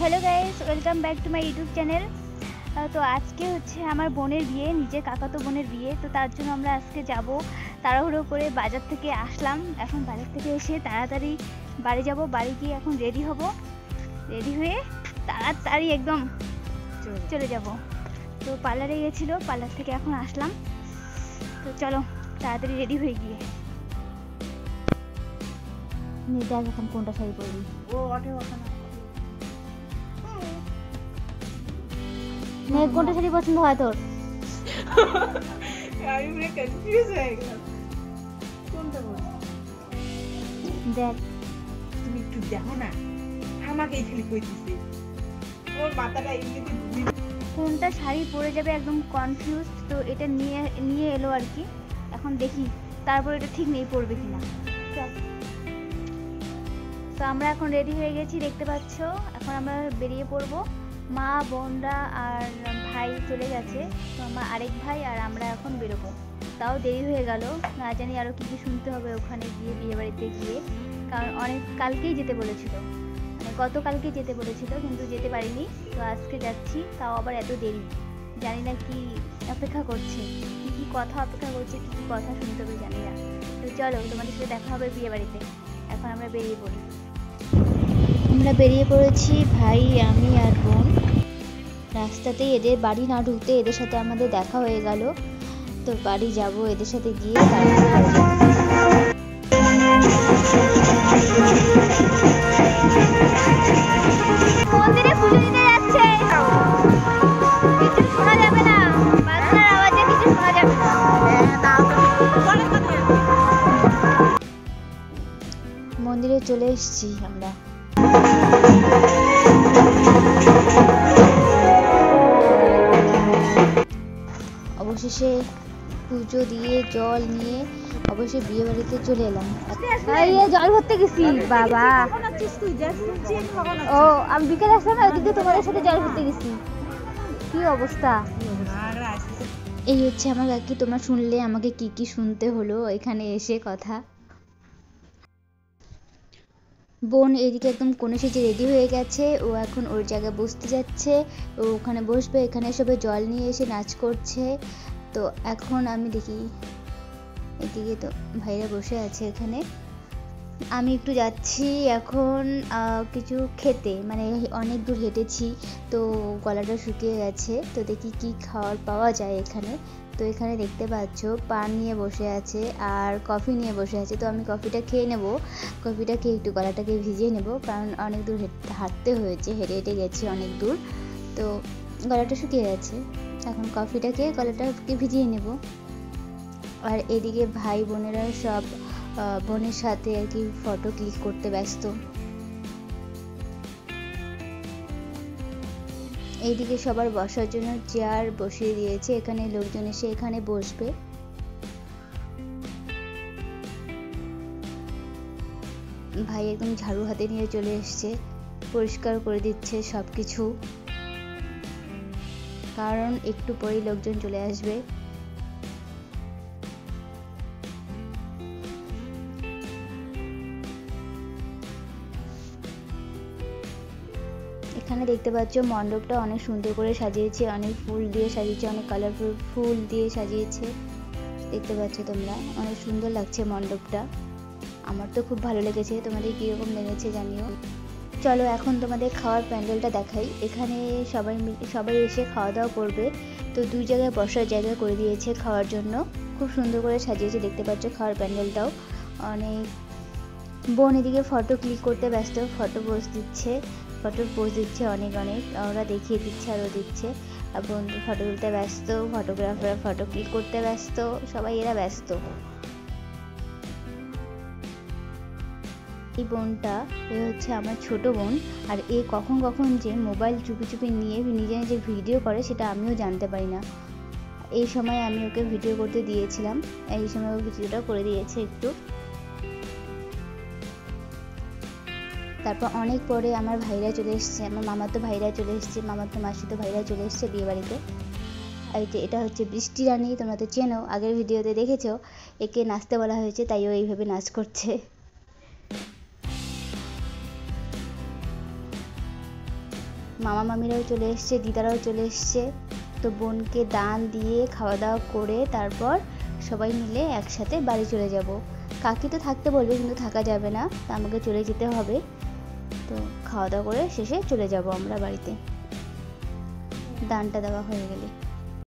Hello guys, welcome back to my YouTube channel. তো আজকে হচ্ছে আমার বোনের বিয়ে, নিজের কাকাতো বোনের বিয়ে। তো তার জন্য আমরা আজকে যাব, তাড়াহুড়ো করে বাজার থেকে আসলাম। এখন বাজার থেকে এসে তাড়াতাড়ি বাড়ি যাব, বাড়ি গিয়ে এখন রেডি হব, রেডি হয়ে তাড়াতাড়ি একদম চলে যাব। তো পার্লারে গেছিলো, পার্লার থেকে এখন আসলাম। তো চলো তাড়াতাড়ি রেডি হয়ে গিয়ে দেখ এখন কোনটা শাড়ি পরবি। কোনটা শাড়ি পছন্দ হয় তোর? আমি পুরো কনফিউজ হয়ে গেলাম কোনটা বলবো। দেখ তুমি একটু দেখো না, আমাকেই খালি কইতেছে, ওর মাথাটা এমনিতে ঘুরি। কোনটা শাড়ি পরে যাবে একদম কনফিউজ। তো এটা নিয়ে এলো আর কি, এখন দেখি তারপর এটা ঠিক নেই পড়বে কিনা। তো আমরা এখন রেডি হয়ে গেছি, দেখতে পাচ্ছ। এখন আমরা বেরিয়ে পড়বো, মা বোনরা আর ভাই চলে গেছে। তো আমার আরেক ভাই আর আমরা এখন বেরোবো। তাও দেরি হয়ে গেল, না জানি আরও কী কী শুনতে হবে ওখানে গিয়ে, বিয়েবাড়িতে গিয়ে। কারণ কালকেই যেতে বলেছিল, মানে গতকালকে যেতে বলেছিল, কিন্তু যেতে পারিনি। তো আজকে যাচ্ছি, তাও আবার এত দেরি। জানি না কি অপেক্ষা করছে, কী কথা অপেক্ষা করছে, কী কথা শুনতে হবে জানি না। তো চলো, তোমাদের সাথে দেখা হবে বিয়েবাড়িতে। এখন আমরা বেরিয়ে পড়ি। আমরা বেরিয়ে পড়েছি, ভাই, আমি আর বোন। রাস্তাতেই এদের বাড়ি না ঢুকতে এদের সাথে আমাদের দেখা হয়ে গেল। তো বাড়ি যাব, এদের সাথে গিয়ে মন্দিরে পুজো দিতে যাচ্ছে। কিছু শোনা যাবে না, বাজনার আওয়াজে কিছু শোনা যাবে না। মন্দিরে চলে এসেছি আমরা। অবশেষে পুজো দিয়ে জল নিয়ে অবশ্যই বিয়ে বাড়িতে চলে এলাম। জল ভরতে গেছি বাবা। ও আমি বিকেলে আসলাম, ওইদিকে তোমাদের সাথে জল ভরতে গেছি। কি অবস্থা। এই হচ্ছে আমার কাকি। তোমরা শুনলে আমাকে কি কি শুনতে হলো এখানে এসে কথা। বোন এদিকে একদম কোণে সেজে রেডি হয়ে গেছে, ও এখন ওর জায়গায় বসতে যাচ্ছে। ও ওখানে বসবে, এখানে সবাই জল নিয়ে এসে নাচ করছে। তো এখন আমি দেখি, এদিকে তো ভাইরা বসে আছে এখানে। আমি একটু যাচ্ছি এখন কিছু খেতে, মানে অনেক দূর হেঁটেছি, তো গলাটা শুকিয়ে গেছে। তো দেখি কি খাওয়ার পাওয়া যায় এখানে। তো এখানে দেখতে পাচ্ছ পান নিয়ে বসে আছে আর কফি নিয়ে বসে আছে। তো আমি কফিটা খেয়ে নেব, কফিটা খেয়ে একটু গলাটাকে ভিজিয়ে নেব, কারণ অনেক দূর হাঁটতে হয়েছে, হেঁটে হেঁটে গেছি অনেক দূর। তো গলাটা শুকিয়ে গেছে, এখন কফিটা খেয়ে গলাটাকে ভিজিয়ে নেব। আর এদিকে ভাই বোনেরা সব বোনের সাথে আর কি ফটো ক্লিক করতে ব্যস্ত। এইদিকে সবার বসার জন্য চেয়ার বসিয়ে দিয়েছে, এখানে লোকজন এসে এখানে বসবে। ভাই একদম ঝাড়ু হাতে নিয়ে চলে এসছে, পরিষ্কার করে দিচ্ছে সবকিছু, কারণ একটু পরেই লোকজন চলে আসবে। এখানে দেখতে পাচ্ছ মণ্ডপটা অনেক সুন্দর করে সাজিয়েছে, অনেক ফুল দিয়ে সাজিয়েছে, অনেক কালারফুল ফুল দিয়ে সাজিয়েছে। দেখতে পাচ্ছ তোমরা, অনেক সুন্দর লাগছে মণ্ডপটা। আমার তো খুব ভালো লেগেছে, তোমাদের কীরকম লেগেছে জানিও। চলো এখন তোমাদের খাওয়ার প্যান্ডেলটা দেখাই। এখানে সবাই এসে খাওয়া দাওয়া করবে। তো দুই জায়গায় বসার জায়গা করে দিয়েছে খাওয়ার জন্য, খুব সুন্দর করে সাজিয়েছে। দেখতে পাচ্ছ খাওয়ার প্যান্ডেলটাও অনেক। বোন এদিকে ফটো ক্লিক করতে ব্যস্ত, ফটো পোজ দিচ্ছে অনেক ওরা দেখিয়ে দিচ্ছে আরও দিচ্ছে। আর বন্ধু ফটো তুলতে ব্যস্ত, ফটোগ্রাফার ফটো ক্লিক করতে ব্যস্ত, সবাই এরা ব্যস্ত। এই বোনটা এ হচ্ছে আমার ছোট বোন, আর এ কখন যে মোবাইল চুপি চুপি নিয়ে নিজে ভিডিও করে সেটা আমিও জানতে পারি না। এই সময় আমি ওকে ভিডিও করতে দিয়েছিলাম, এই সময় ও ভিডিওটা করে দিয়েছে একটু। তারপর অনেক পরে আমার ভাইরা চলে এসছে, আমার মামাতো ভাইরা চলে এসছে, মামাতো মাসিতো ভাইরা চলে এসছে বিয়ে বাড়িতে। আর এই যে এটা হচ্ছে বৃষ্টি রানী, তোমরা তো চেনো, আগের ভিডিওতে দেখেছো। একে নাচতে বলা হয়েছে, তাই ও এইভাবে নাচ করছে। মামা মামিরাও চলে এসছে, দিদারাও চলে এসছে। তো বোনকে দান দিয়ে খাওয়া দাওয়া করে তারপর সবাই মিলে একসাথে বাড়ি চলে যাব। কাকি তো থাকতে বলবে কিন্তু থাকা যাবে না, তা আমাকে চলে যেতে হবে। তো খাওয়া দাওয়া করে শেষে চলে যাব আমরা বাড়িতে, দানটা দেওয়া হয়ে গেলে।